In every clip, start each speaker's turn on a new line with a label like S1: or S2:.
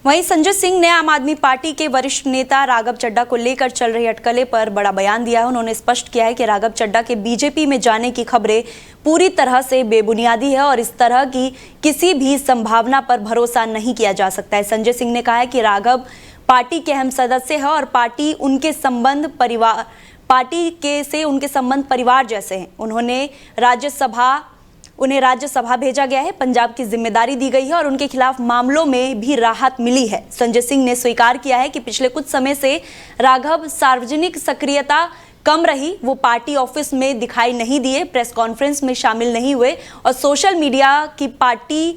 S1: वहीं संजय सिंह ने आम आदमी पार्टी के वरिष्ठ नेता राघव चड्ढा को लेकर चल रही अटकलें पर बड़ा बयान दिया है। उन्होंने स्पष्ट किया है कि राघव चड्ढा के बीजेपी में जाने की खबरें पूरी तरह से बेबुनियादी है और इस तरह की किसी भी संभावना पर भरोसा नहीं किया जा सकता है। संजय सिंह ने कहा है कि राघव पार्टी के अहम सदस्य है और उनके संबंध परिवार जैसे हैं। उन्हें राज्यसभा भेजा गया है, पंजाब की जिम्मेदारी दी गई है और उनके खिलाफ मामलों में भी राहत मिली है। संजय सिंह ने स्वीकार किया है कि पिछले कुछ समय से राघव सार्वजनिक सक्रियता कम रही, वो पार्टी ऑफिस में दिखाई नहीं दिए, प्रेस कॉन्फ्रेंस में शामिल नहीं हुए और सोशल मीडिया की पार्टी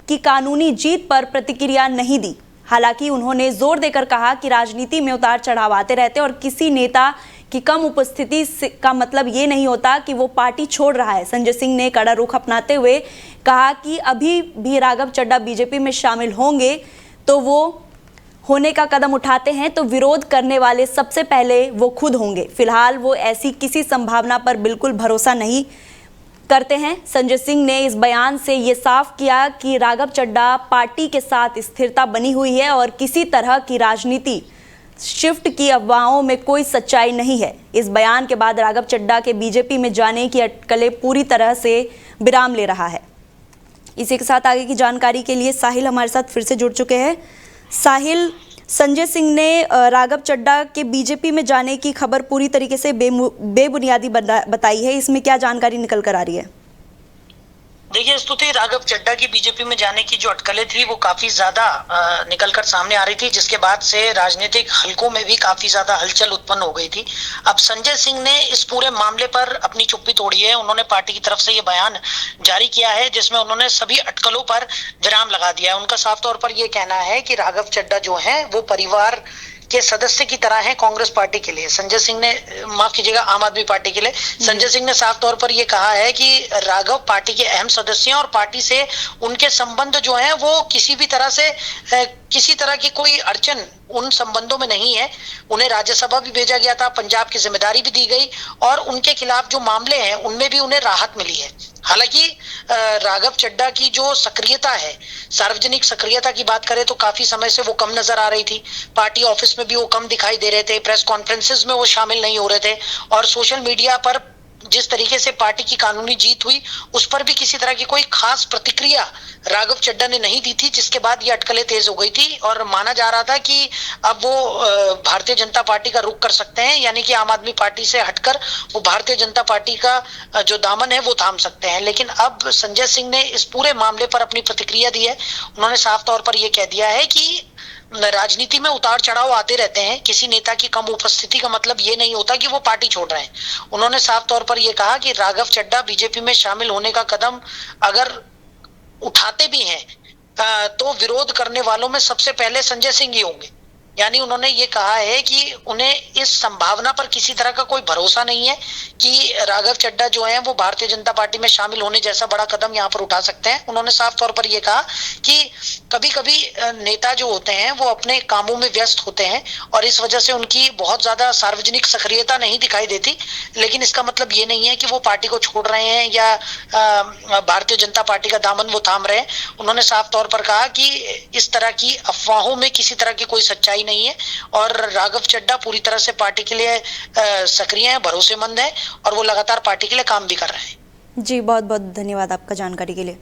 S1: की कानूनी जीत पर प्रतिक्रिया नहीं दी। हालांकि उन्होंने जोर देकर कहा कि राजनीति में उतार चढ़ाव आते रहते और किसी नेता की कम उपस्थिति का मतलब ये नहीं होता कि वो पार्टी छोड़ रहा है। संजय सिंह ने कड़ा रुख अपनाते हुए कहा कि अभी भी राघव चड्ढा बीजेपी में शामिल होंगे तो वो होने का कदम उठाते हैं तो विरोध करने वाले सबसे पहले वो खुद होंगे। फिलहाल वो ऐसी किसी संभावना पर बिल्कुल भरोसा नहीं करते हैं। संजय सिंह ने इस बयान से ये साफ किया कि राघव चड्ढा पार्टी के साथ स्थिरता बनी हुई है और किसी तरह की राजनीति शिफ्ट की अफवाहों में कोई सच्चाई नहीं है। इस बयान के बाद राघव चड्ढा के बीजेपी में जाने की अटकलें पूरी तरह से विराम ले रहा है। इसी के साथ आगे की जानकारी के लिए साहिल हमारे साथ फिर से जुड़ चुके हैं। साहिल, संजय सिंह ने राघव चड्ढा के बीजेपी में जाने की खबर पूरी तरीके से बेबुनियादी बताई है, इसमें क्या जानकारी निकल कर आ रही है?
S2: देखिए स्तुति, राघव चड्ढा की बीजेपी में जाने की जो अटकलें थी वो काफी ज्यादा निकलकर सामने आ रही थी, जिसके बाद से राजनीतिक हलकों में भी काफी ज्यादा हलचल उत्पन्न हो गई थी। अब संजय सिंह ने इस पूरे मामले पर अपनी चुप्पी तोड़ी है। उन्होंने पार्टी की तरफ से ये बयान जारी किया है जिसमें उन्होंने सभी अटकलों पर विराम लगा दिया है। उनका साफ तौर पर यह कहना है कि राघव चड्ढा जो है वो परिवार के सदस्य की तरह है कांग्रेस पार्टी के लिए। संजय सिंह ने, माफ कीजिएगा, आम आदमी पार्टी के लिए संजय सिंह ने साफ तौर पर यह कहा है कि राघव पार्टी के अहम सदस्य हैं और पार्टी से उनके संबंध जो हैं वो किसी भी तरह से किसी तरह की कोई अड़चन उन संबंधों में नहीं है। उन्हें राज्यसभा भी भेजा गया था, पंजाब की जिम्मेदारी भी दी गई और उनके खिलाफ जो मामले हैं उनमें भी उन्हें राहत मिली है। हालांकि राघव चड्ढा की जो सक्रियता है, सार्वजनिक सक्रियता की बात करें तो काफी समय से वो कम नजर आ रही थी। पार्टी ऑफिस में भी वो कम दिखाई दे रहे थे, प्रेस कॉन्फ्रेंसेस में वो शामिल नहीं हो रहे थे और सोशल मीडिया पर जिस तरीके से पार्टी की कानूनी जीत हुई उस पर भी किसी तरह की कोई खास प्रतिक्रिया राघव चड्ढा ने नहीं दी थी, जिसके बाद ये अटकलें तेज हो गई थी और माना जा रहा था कि अब वो भारतीय जनता पार्टी का रुख कर सकते हैं, यानी कि आम आदमी पार्टी से हटकर वो भारतीय जनता पार्टी का जो दामन है वो थाम सकते हैं। लेकिन अब संजय सिंह ने इस पूरे मामले पर अपनी प्रतिक्रिया दी है। उन्होंने साफ तौर पर यह कह दिया है कि राजनीति में उतार चढ़ाव आते रहते हैं, किसी नेता की कम उपस्थिति का मतलब ये नहीं होता कि वो पार्टी छोड़ रहे हैं। उन्होंने साफ तौर पर यह कहा कि राघव चड्ढा बीजेपी में शामिल होने का कदम अगर उठाते भी हैं तो विरोध करने वालों में सबसे पहले संजय सिंह ही होंगे। यानी उन्होंने ये कहा है कि उन्हें इस संभावना पर किसी तरह का कोई भरोसा नहीं है कि राघव चड्ढा जो है वो भारतीय जनता पार्टी में शामिल होने जैसा बड़ा कदम यहाँ पर उठा सकते हैं। उन्होंने साफ तौर पर यह कहा कि कभी कभी नेता जो होते हैं वो अपने कामों में व्यस्त होते हैं और इस वजह से उनकी बहुत ज्यादा सार्वजनिक सक्रियता नहीं दिखाई देती, लेकिन इसका मतलब ये नहीं है कि वो पार्टी को छोड़ रहे हैं या भारतीय जनता पार्टी का दामन वो थाम रहे हैं। उन्होंने साफ तौर पर कहा कि इस तरह की अफवाहों में किसी तरह की कोई सच्चाई नहीं है और राघव चड्ढा पूरी तरह से पार्टी के लिए सक्रिय हैं, भरोसेमंद हैं और वो लगातार पार्टी के लिए काम भी कर रहे हैं।
S1: जी, बहुत बहुत धन्यवाद आपका जानकारी के लिए।